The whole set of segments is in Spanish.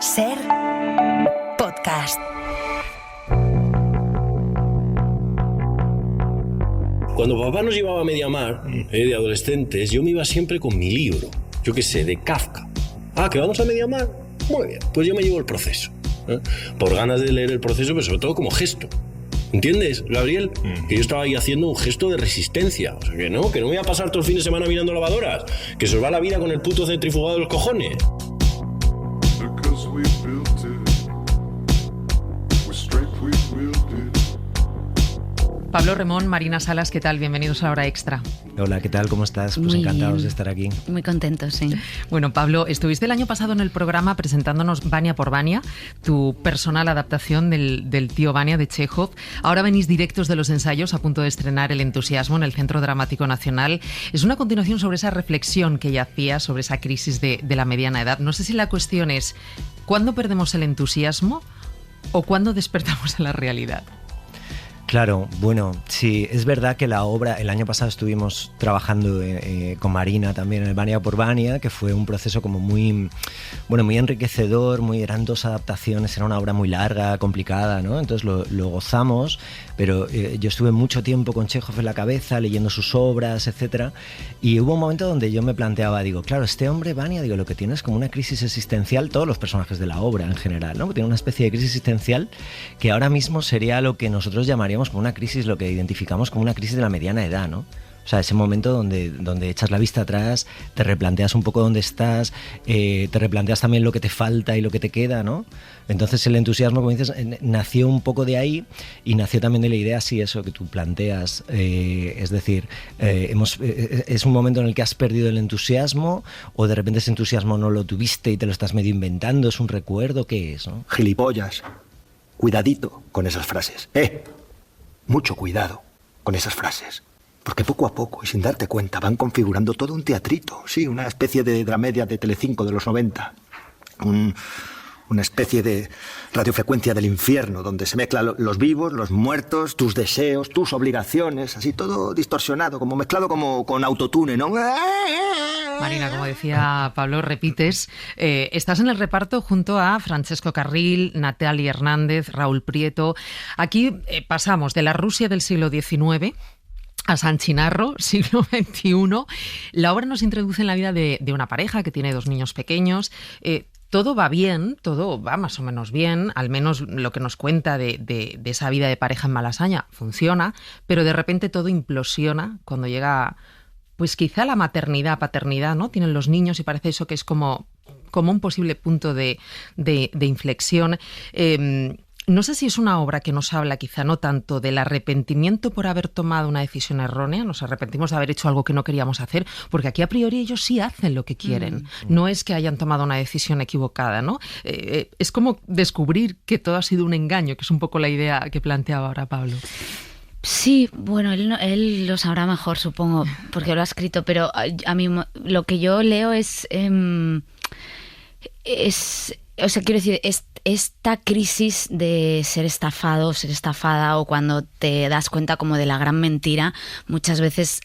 Ser podcast. Cuando papá nos llevaba a Mediamar, de adolescentes, yo me iba siempre con mi libro, yo qué sé, de Kafka. Ah, ¿que vamos a Mediamar? Muy bien, pues yo me llevo el Proceso. Por ganas de leer el Proceso, pero sobre todo como gesto. ¿Entiendes, Gabriel? Que yo estaba ahí haciendo un gesto de resistencia. O sea, que no me voy a pasar todo el fin de semana mirando lavadoras. Que se os va la vida con el puto centrifugado de los cojones. Pablo Remón, Marina Salas, ¿qué tal? Bienvenidos a La Hora Extra. Hola, ¿qué tal? ¿Cómo estás? Pues encantados de estar aquí. Muy contentos, sí. Bueno, Pablo, estuviste el año pasado en el programa presentándonos Vania por Vania, tu personal adaptación del tío Vania de Chekhov. Ahora venís directos de los ensayos, a punto de estrenar El entusiasmo en el Centro Dramático Nacional. Es una continuación sobre esa reflexión que ella hacía sobre esa crisis de la mediana edad. No sé si la cuestión es, ¿cuándo perdemos el entusiasmo o cuándo despertamos en la realidad? Claro, bueno, sí, es verdad que la obra, el año pasado estuvimos trabajando con Marina también en el Vania por Vania, que fue un proceso como muy enriquecedor, eran 2 adaptaciones, era una obra muy larga, complicada, ¿no? Entonces lo gozamos, pero yo estuve mucho tiempo con Chekhov en la cabeza, leyendo sus obras, etcétera, y hubo un momento donde yo me planteaba, digo, claro, este hombre Vania, digo, lo que tiene es como una crisis existencial, todos los personajes de la obra en general, ¿no? Tiene una especie de crisis existencial que ahora mismo sería lo que nosotros llamaríamos como una crisis, lo que identificamos como una crisis de la mediana edad, ¿no? O sea, ese momento donde echas la vista atrás, te replanteas un poco dónde estás, te replanteas también lo que te falta y lo que te queda, ¿no? Entonces el entusiasmo, como dices, nació un poco de ahí y nació también de la idea, sí, eso que tú planteas, es decir, es un momento en el que has perdido el entusiasmo o de repente ese entusiasmo no lo tuviste y te lo estás medio inventando, es un recuerdo, ¿qué es, no? Gilipollas, cuidadito con esas frases, mucho cuidado con esas frases, porque poco a poco y sin darte cuenta van configurando todo un teatrito, sí, una especie de dramedia de Telecinco de los 90, una especie de radiofrecuencia del infierno, donde se mezclan los vivos, los muertos, tus deseos, tus obligaciones, así todo distorsionado, como mezclado como con autotune, ¿no? Marina, como decía Pablo, repites, estás en el reparto junto a Francesco Carril, Natalia Hernández, Raúl Prieto. Aquí pasamos de la Rusia del siglo XIX a San Chinarro, siglo XXI. La obra nos introduce en la vida de una pareja que tiene 2 niños pequeños. Todo va bien, todo va más o menos bien, al menos lo que nos cuenta de esa vida de pareja en Malasaña funciona, pero de repente todo implosiona cuando llega, pues quizá la maternidad, paternidad, ¿no? Tienen los niños y parece eso que es como un posible punto de inflexión. No sé si es una obra que nos habla quizá no tanto del arrepentimiento por haber tomado una decisión errónea, nos arrepentimos de haber hecho algo que no queríamos hacer, porque aquí a priori ellos sí hacen lo que quieren, no es que hayan tomado una decisión equivocada, ¿no? Es como descubrir que todo ha sido un engaño, que es un poco la idea que planteaba ahora Pablo. Sí, bueno, él lo sabrá mejor, supongo, porque lo ha escrito, pero a mí lo que yo leo es o sea, quiero decir, esta crisis de ser estafado, ser estafada, o cuando te das cuenta como de la gran mentira, muchas veces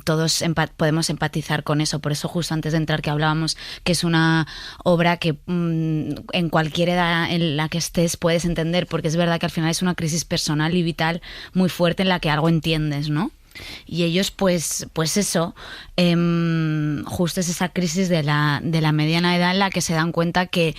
todos podemos empatizar con eso. Por eso justo antes de entrar que hablábamos que es una obra que en cualquier edad en la que estés puedes entender, porque es verdad que al final es una crisis personal y vital muy fuerte en la que algo entiendes, ¿no? Y ellos pues eso, justo es esa crisis de la mediana edad en la que se dan cuenta que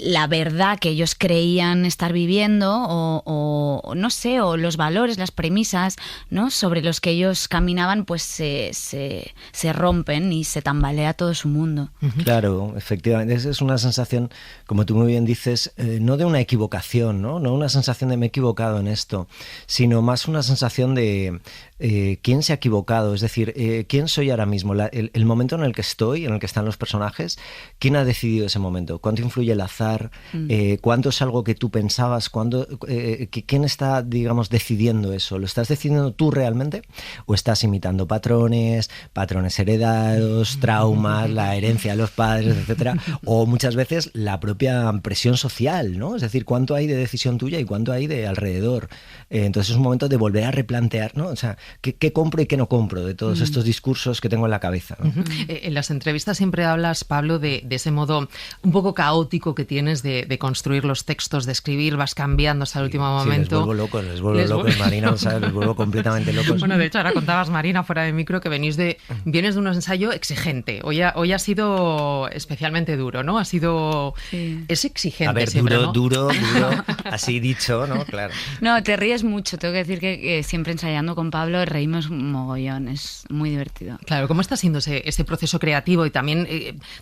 la verdad que ellos creían estar viviendo o no sé, o los valores, las premisas, ¿no?, sobre los que ellos caminaban, pues se rompen y se tambalea todo su mundo. Claro, efectivamente, es una sensación, como tú muy bien dices, no de una equivocación, no una sensación de me he equivocado en esto, sino más una sensación de quién se ha equivocado, es decir, quién soy ahora mismo, el momento en el que estoy, en el que están los personajes, quién ha decidido ese momento, cuánto influye el azar, cuánto es algo que tú pensabas, quién está, digamos, decidiendo eso, ¿lo estás decidiendo tú realmente o estás imitando patrones heredados, traumas, la herencia de los padres, etcétera, o muchas veces la propia presión social, ¿no? Es decir, cuánto hay de decisión tuya y cuánto hay de alrededor. Entonces es un momento de volver a replantear, ¿no? O sea, qué compro y qué no compro de todos estos discursos que tengo en la cabeza, ¿no? En las entrevistas siempre hablas, Pablo, de ese modo un poco caótico que tienes de construir los textos, de escribir, vas cambiando hasta el último momento. Les vuelvo locos, Marina, ¿sabes? Les vuelvo completamente locos. Bueno, de hecho, ahora contabas, Marina, fuera de micro, que vienes de un ensayo exigente. Hoy ha sido especialmente duro, ¿no? Es exigente. A ver, siempre, duro, así dicho, ¿no? Claro. No, te ríes mucho. Tengo que decir que siempre ensayando con Pablo reímos mogollón. Es muy divertido. Claro, ¿cómo está siendo ese proceso creativo y también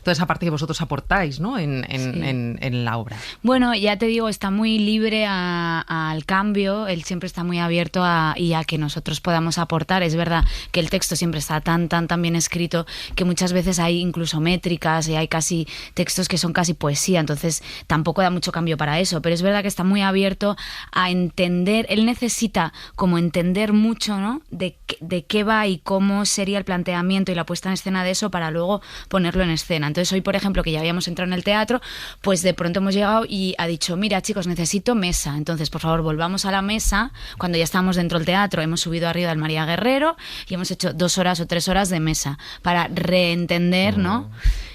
toda esa parte que vosotros aportáis, ¿no? en la obra? Bueno, ya te digo, está muy libre al cambio. Él siempre está muy abierto a que nosotros podamos aportar. Es verdad que el texto siempre está tan bien escrito que muchas veces hay incluso métricas y hay casi textos que son casi poesía, entonces tampoco da mucho cambio para eso, pero es verdad que está muy abierto a entender. Él necesita como entender mucho, ¿no? de qué va y cómo sería el planteamiento y la puesta en escena de eso para luego ponerlo en escena. Entonces hoy, por ejemplo, que ya habíamos entrado en el teatro, pues de pronto hemos llegado y ha dicho, mira chicos, necesito mesa, entonces por favor volvamos a la mesa. Cuando ya estábamos dentro del teatro hemos subido arriba del María Guerrero y hemos hecho 2 horas o 3 horas de mesa para reentender, ¿no?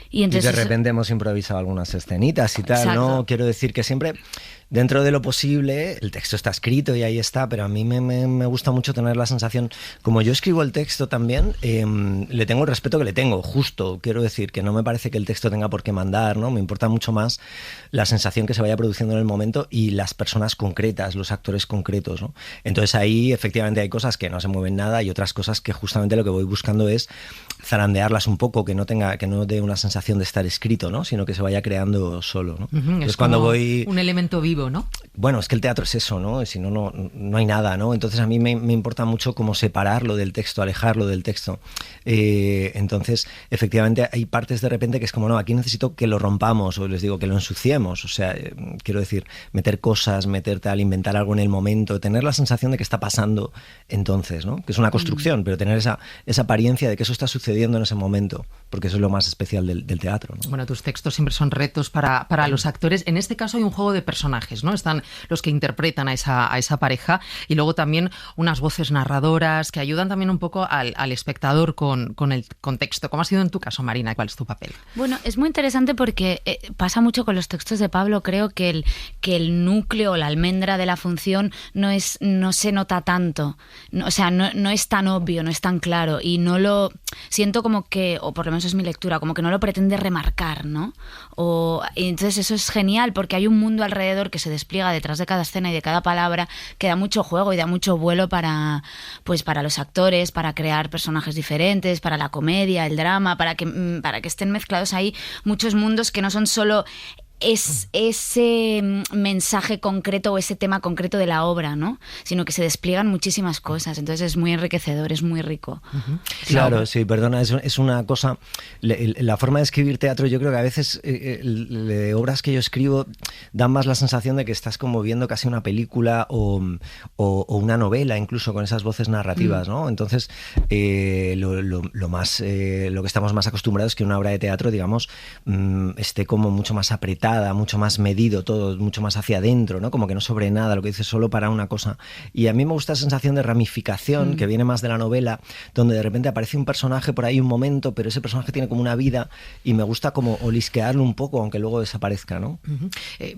Y entonces de repente hemos improvisado algunas escenitas y tal, Exacto. ¿no? Quiero decir que siempre, dentro de lo posible, el texto está escrito y ahí está, pero a mí me gusta mucho tener la sensación, como yo escribo el texto también, le tengo el respeto que le tengo, justo, quiero decir, que no me parece que el texto tenga por qué mandar, ¿no? Me importa mucho más la sensación que se vaya produciendo en el momento y las personas concretas, los actores concretos, ¿no? Entonces ahí efectivamente hay cosas que no se mueven nada y otras cosas que justamente lo que voy buscando es zarandearlas un poco, que no dé una sensación de estar escrito, ¿no? Sino que se vaya creando solo, ¿no? Es cuando voy un elemento vivo, ¿no? Bueno, es que el teatro es eso, ¿no? Si no, no hay nada, ¿no? Entonces a mí me importa mucho como separarlo del texto, alejarlo del texto. Entonces, efectivamente, hay partes de repente que es como, no, aquí necesito que lo rompamos, o les digo que lo ensuciemos. O sea, quiero decir, meter cosas, inventar algo en el momento, tener la sensación de que está pasando entonces, ¿no? Que es una construcción, pero tener esa apariencia de que eso está sucediendo en ese momento, porque eso es lo más especial del teatro, ¿no? Bueno, tus textos siempre son retos para los actores. En este caso hay un juego de personajes, ¿no? Están los que interpretan a esa pareja y luego también unas voces narradoras que ayudan también un poco al espectador con el contexto. ¿Cómo ha sido en tu caso, Marina? ¿Cuál es tu papel? Bueno, es muy interesante porque pasa mucho con los textos de Pablo. Creo que el núcleo, la almendra de la función no se nota tanto. No, o sea, no es tan obvio, no es tan claro y no lo siento como que, o por lo menos es mi lectura, como que no lo pretende remarcar, ¿no? Y entonces eso es genial porque hay un mundo alrededor que se despliega detrás de cada escena y de cada palabra que da mucho juego y da mucho vuelo para los actores, para crear personajes diferentes, para la comedia, el drama, para que estén mezclados ahí muchos mundos que no son solo es ese mensaje concreto o ese tema concreto de la obra, ¿no? Sino que se despliegan muchísimas cosas. Entonces es muy enriquecedor, es muy rico. Uh-huh. Claro, sí, perdona, es una cosa... La forma de escribir teatro, yo creo que a veces obras que yo escribo dan más la sensación de que estás como viendo casi una película o una novela, incluso con esas voces narrativas, ¿no? Entonces, lo que estamos más acostumbrados es que una obra de teatro, digamos, esté como mucho más apretada, mucho más medido todo, mucho más hacia adentro, ¿no? Como que no sobre nada, lo que dices solo para una cosa. Y a mí me gusta esa sensación de ramificación que viene más de la novela, donde de repente aparece un personaje por ahí un momento, pero ese personaje tiene como una vida y me gusta como olisquearlo un poco, aunque luego desaparezca, ¿no? Uh-huh.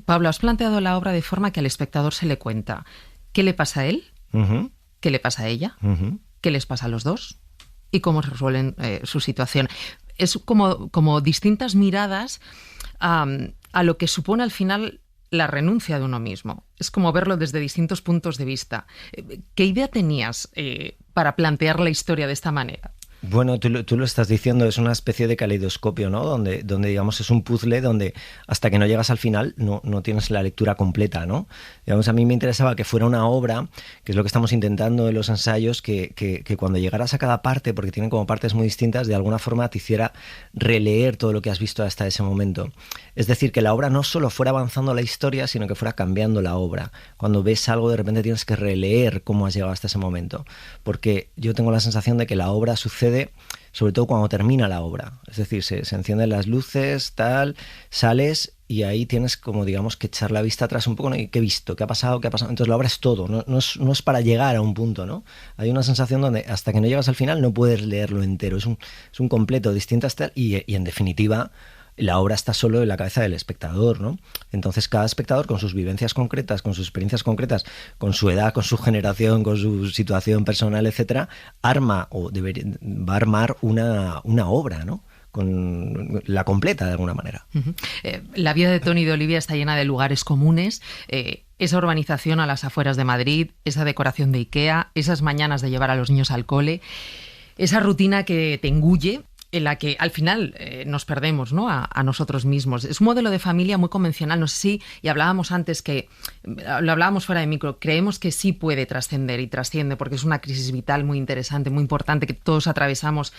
Pablo, has planteado la obra de forma que al espectador se le cuenta qué le pasa a él, uh-huh, qué le pasa a ella, uh-huh, qué les pasa a los dos y cómo resuelven su situación. Es como distintas miradas a lo que supone al final la renuncia de uno mismo. Es como verlo desde distintos puntos de vista. ¿Qué idea tenías para plantear la historia de esta manera? Bueno, tú lo estás diciendo, es una especie de caleidoscopio, ¿no? Donde digamos es un puzzle donde hasta que no llegas al final no tienes la lectura completa, ¿no? Digamos, a mí me interesaba que fuera una obra, que es lo que estamos intentando en los ensayos, que cuando llegaras a cada parte, porque tienen como partes muy distintas, de alguna forma te hiciera releer todo lo que has visto hasta ese momento. Es decir, que la obra no solo fuera avanzando la historia, sino que fuera cambiando la obra. Cuando ves algo, de repente tienes que releer cómo has llegado hasta ese momento. Porque yo tengo la sensación de que la obra sucede sobre todo cuando termina la obra. Es decir, se encienden las luces, tal, sales y ahí tienes como, digamos, que echar la vista atrás un poco, ¿no? ¿Y qué he visto? ¿Qué ha pasado? ¿Qué ha pasado? Entonces la obra es todo, no es para llegar a un punto, ¿no? Hay una sensación donde hasta que no llegas al final no puedes leerlo entero, es un completo distinto hasta, y en definitiva la obra está solo en la cabeza del espectador, ¿no? Entonces cada espectador con sus vivencias concretas, con sus experiencias concretas, con su edad, con su generación, con su situación personal, etcétera, va a armar una obra, ¿no? Con la completa de alguna manera. La vida de Toni y de Olivia está llena de lugares comunes. Esa urbanización a las afueras de Madrid, esa decoración de Ikea, esas mañanas de llevar a los niños al cole, esa rutina que te engulle, en la que al final nos perdemos, ¿no? a nosotros mismos. Es un modelo de familia muy convencional, no sé si, y hablábamos antes que, lo hablábamos fuera de micro, creemos que sí puede trascender y trasciende porque es una crisis vital muy interesante, muy importante que todos atravesamos,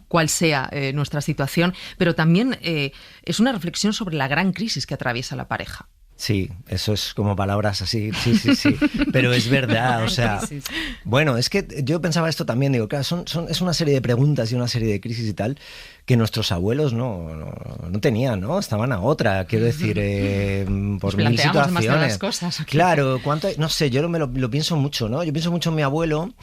cual sea nuestra situación, pero también es una reflexión sobre la gran crisis que atraviesa la pareja. Sí, eso es como palabras así, sí, pero es verdad, o sea, bueno, es que yo pensaba esto también, digo, claro, es una serie de preguntas y una serie de crisis y tal que nuestros abuelos no tenían, ¿no? Estaban a otra, quiero decir, por mil situaciones. Cosas, ¿okay? Claro, no sé, yo lo pienso mucho, ¿no? Yo pienso mucho en mi abuelo,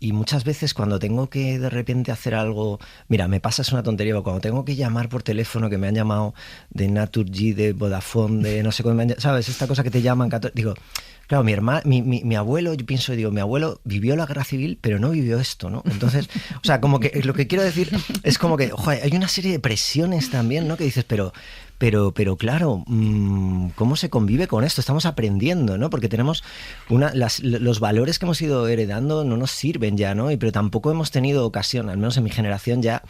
y muchas veces cuando tengo que de repente hacer algo, mira, me pasa, es una tontería, cuando tengo que llamar por teléfono, que me han llamado de Naturgy, de Vodafone, de no sé cómo, ¿sabes? Esta cosa que te llaman, digo, claro, mi abuelo, yo pienso, digo, mi abuelo vivió la guerra civil, pero no vivió esto, ¿no? Entonces, o sea, como que lo que quiero decir es como que, joder, hay una serie de presiones también, ¿no? Que dices, pero claro, ¿cómo se convive con esto? Estamos aprendiendo, ¿no? Porque tenemos los valores que hemos ido heredando no nos sirven ya, ¿no? Pero tampoco hemos tenido ocasión, al menos en mi generación ya,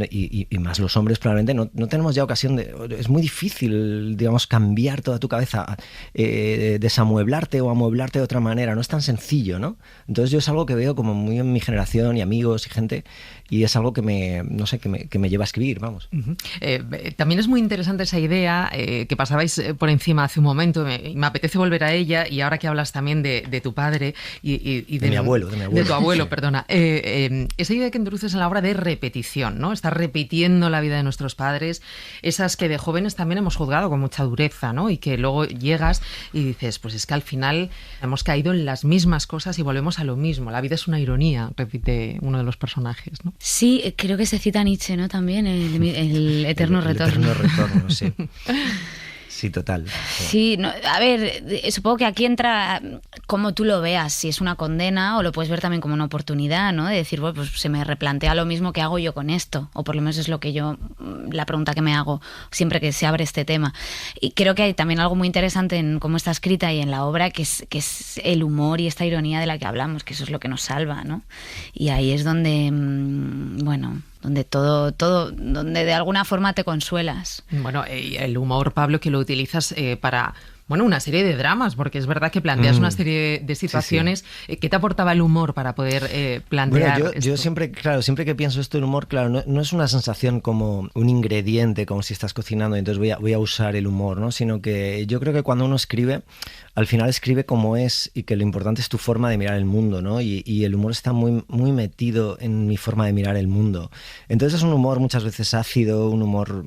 y más los hombres probablemente, no tenemos ya ocasión es muy difícil, digamos, cambiar toda tu cabeza, desamueblarte o amueblarte de otra manera, no es tan sencillo, ¿no? Entonces yo es algo que veo como muy en mi generación y amigos y gente, y es algo que me lleva a escribir, vamos. También es muy interesante esa idea que pasabais por encima hace un momento, me apetece volver a ella, y ahora que hablas también de tu padre y de mi abuelo. De tu abuelo, perdona. Esa idea que introduces en la obra de repetición, ¿no? Estar repitiendo la vida de nuestros padres, esas que de jóvenes también hemos juzgado con mucha dureza, ¿no? Y que luego llegas y dices, pues es que al final hemos caído en las mismas cosas y volvemos a lo mismo. La vida es una ironía, repite uno de los personajes, ¿no? Sí, creo que se cita Nietzsche, ¿no? También el eterno retorno. El eterno retorno, sí. Sí, total. Sí, no, a ver, supongo que aquí entra como tú lo veas, si es una condena o lo puedes ver también como una oportunidad, ¿no? De decir, bueno, pues se me replantea lo mismo que hago yo con esto, o por lo menos es lo que la pregunta que me hago siempre que se abre este tema. Y creo que hay también algo muy interesante en cómo está escrita y en la obra, que es el humor y esta ironía de la que hablamos, que eso es lo que nos salva, ¿no? Y ahí es donde, bueno, donde todo, donde de alguna forma te consuelas. Bueno, el humor, Pablo, que lo utilizas para, bueno, una serie de dramas, porque es verdad que planteas una serie de situaciones. Sí. ¿Qué te aportaba el humor para poder plantear esto? Yo siempre que pienso esto del humor, claro, no es una sensación como un ingrediente, como si estás cocinando y entonces voy a usar el humor, ¿no? Sino que yo creo que cuando uno escribe, al final escribe como es, y que lo importante es tu forma de mirar el mundo, ¿no? Y el humor está muy, muy metido en mi forma de mirar el mundo. Entonces es un humor muchas veces ácido, un humor,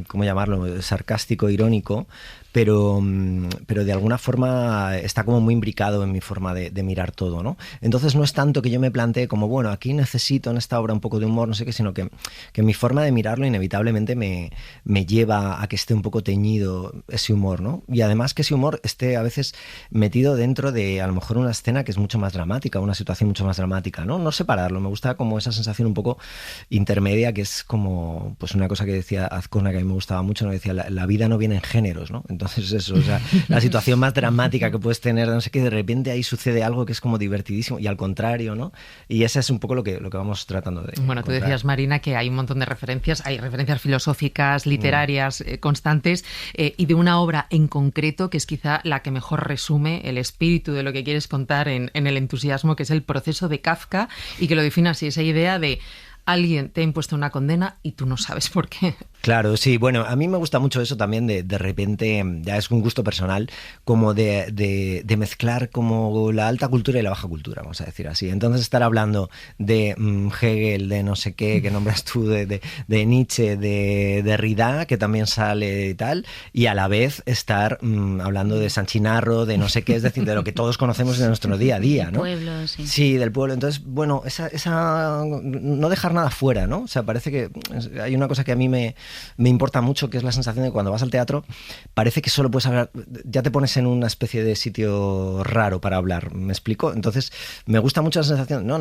¿cómo llamarlo?, sarcástico, irónico, pero de alguna forma está como muy imbricado en mi forma de mirar todo, ¿no? Entonces no es tanto que yo me plantee como, bueno, aquí necesito en esta obra un poco de humor, no sé qué, sino que mi forma de mirarlo inevitablemente me lleva a que esté un poco teñido ese humor, ¿no? Y además que ese humor esté a veces metido dentro de a lo mejor una escena que es mucho más dramática, una situación mucho más dramática, ¿no? No separarlo, me gusta como esa sensación un poco intermedia, que es como pues una cosa que decía Azcona, que a mí me gustaba mucho, ¿no? Decía, la vida no viene en géneros, ¿no? Entonces eso, o sea, la situación más dramática que puedes tener, no sé qué, de repente ahí sucede algo que es como divertidísimo, y al contrario, ¿no? Y ese es un poco lo que vamos tratando de Bueno, tú decías, Marina, que hay un montón de referencias, hay referencias filosóficas, literarias, constantes, y de una obra en concreto que es quizá la que mejor resume el espíritu de lo que quieres contar en El entusiasmo, que es El proceso de Kafka, y que lo define así, esa idea de alguien te ha impuesto una condena y tú no sabes por qué. Claro, sí, bueno, a mí me gusta mucho eso también de repente, ya es un gusto personal, como de mezclar como la alta cultura y la baja cultura, vamos a decir así. Entonces estar hablando de Hegel, de no sé qué, que nombras tú, de Nietzsche, de Derrida, que también sale y tal, y a la vez estar hablando de Sanchinarro, de no sé qué, es decir, de lo que todos conocemos de nuestro día a día, ¿no? Del pueblo, sí. Sí, del pueblo. Entonces, bueno, esa no dejar nada fuera, ¿no? O sea, parece que hay una cosa que a mí me importa mucho, que es la sensación de que cuando vas al teatro parece que solo puedes hablar, ya te pones en una especie de sitio raro para hablar, ¿me explico? Entonces me gusta mucho la sensación, no,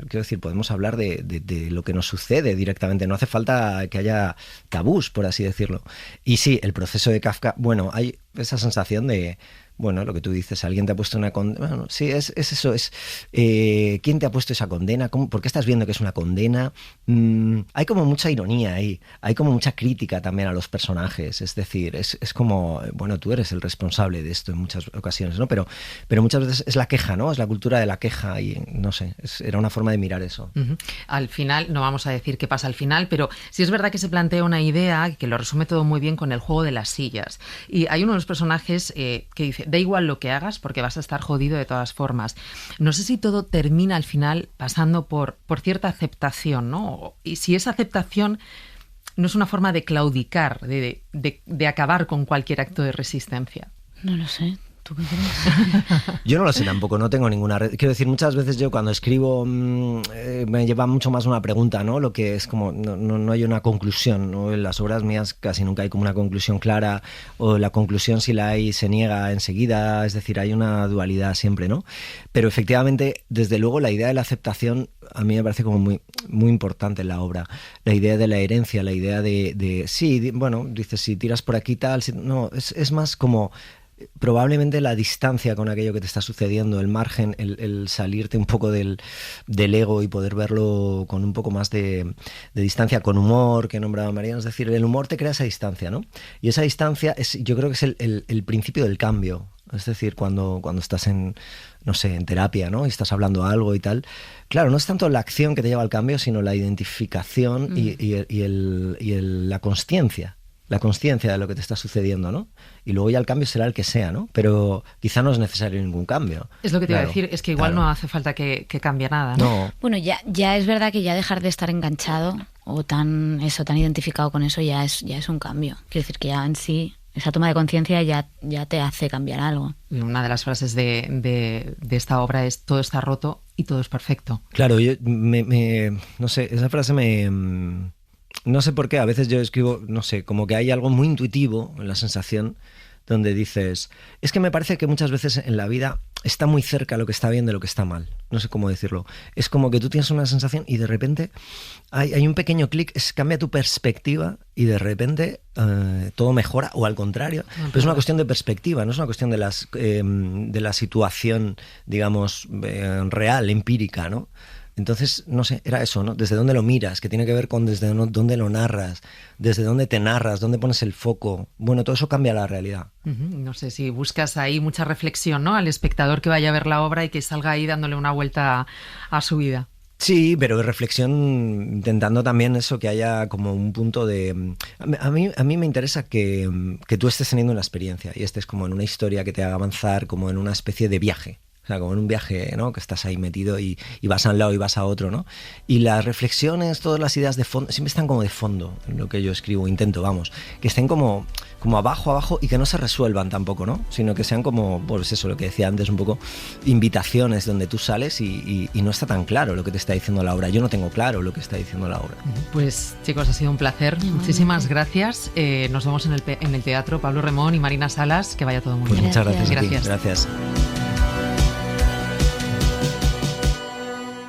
quiero decir, podemos hablar de lo que nos sucede directamente, no hace falta que haya tabús, por así decirlo. Y sí, el proceso de Kafka, bueno, hay esa sensación de, bueno, lo que tú dices, alguien te ha puesto una condena. Bueno, sí, es eso, ¿quién te ha puesto esa condena? ¿Por qué estás viendo que es una condena? Hay como mucha ironía ahí, hay como mucha crítica también a los personajes, es decir, es como, bueno, tú eres el responsable de esto en muchas ocasiones, ¿no? Pero muchas veces es la queja, ¿no? Es la cultura de la queja y no sé, era una forma de mirar eso. Uh-huh. Al final, no vamos a decir qué pasa al final, pero sí es verdad que se plantea una idea que lo resume todo muy bien con el juego de las sillas. Y hay uno de los personajes que dice, da igual lo que hagas porque vas a estar jodido de todas formas. No sé si todo termina al final pasando por cierta aceptación, ¿no? Y si esa aceptación no es una forma de claudicar, de acabar con cualquier acto de resistencia. No lo sé. ¿Tú qué crees? Yo no lo sé tampoco, no tengo ninguna red. Quiero decir, muchas veces yo cuando escribo me lleva mucho más una pregunta, ¿no? Lo que es como, no hay una conclusión, ¿no? En las obras mías casi nunca hay como una conclusión clara, o la conclusión, si la hay, se niega enseguida, es decir, hay una dualidad siempre, ¿no? Pero efectivamente, desde luego, la idea de la aceptación a mí me parece como muy, muy importante en la obra. La idea de la herencia, la idea sí, bueno, dices, si tiras por aquí tal, no, es más como probablemente la distancia con aquello que te está sucediendo, el margen, el salirte un poco del ego y poder verlo con un poco más de distancia, con humor, que nombraba Mariana. Es decir, el humor te crea esa distancia, ¿no? Y esa distancia yo creo que es el principio del cambio. Es decir, cuando estás en terapia, ¿no? Y estás hablando algo y tal. Claro, no es tanto la acción que te lleva al cambio, sino la identificación y la consciencia. La consciencia de lo que te está sucediendo, ¿no? Y luego ya el cambio será el que sea, ¿no? Pero quizá no es necesario ningún cambio. Es lo que te iba a decir, es que igual no hace falta que cambie nada, ¿no? Bueno, ya es verdad que ya dejar de estar enganchado o tan identificado con eso ya es un cambio. Quiero decir que ya en sí esa toma de conciencia ya te hace cambiar algo. Y una de las frases de esta obra es: todo está roto y todo es perfecto. Claro, yo no sé, esa frase no sé por qué, a veces yo escribo, no sé, como que hay algo muy intuitivo en la sensación donde dices, es que me parece que muchas veces en la vida está muy cerca lo que está bien de lo que está mal. No sé cómo decirlo. Es como que tú tienes una sensación y de repente hay un pequeño clic, cambia tu perspectiva y de repente todo mejora, o al contrario. Pero es una cuestión de perspectiva, no es una cuestión de la situación, digamos, real, empírica, ¿no? Entonces, no sé, era eso, ¿no? Desde dónde lo miras, que tiene que ver con desde dónde lo narras, desde dónde te narras, dónde pones el foco. Bueno, todo eso cambia la realidad. No sé si buscas ahí mucha reflexión, ¿no? Al espectador que vaya a ver la obra y que salga ahí dándole una vuelta a su vida. Sí, pero reflexión intentando también eso, que haya como un punto de... A mí me interesa que tú estés teniendo una experiencia y estés como en una historia que te haga avanzar, como en una especie de viaje. O sea, como en un viaje, ¿no? Que estás ahí metido y vas a un lado y vas a otro, ¿no? Y las reflexiones, todas las ideas de fondo, siempre están como de fondo en lo que yo escribo, intento, vamos, que estén como abajo y que no se resuelvan tampoco, ¿no? Sino que sean como, pues eso, lo que decía antes, un poco invitaciones donde tú sales y no está tan claro lo que te está diciendo la obra. Yo no tengo claro lo que está diciendo la obra. Pues chicos, ha sido un placer. Muchísimas gracias. Nos vemos en el teatro. Pablo Remón y Marina Salas. Que vaya todo muy bien. Pues muchas gracias. Gracias.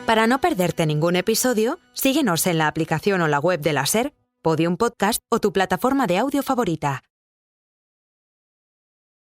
Para no perderte ningún episodio, síguenos en la aplicación o la web de la SER, Podium Podcast o tu plataforma de audio favorita.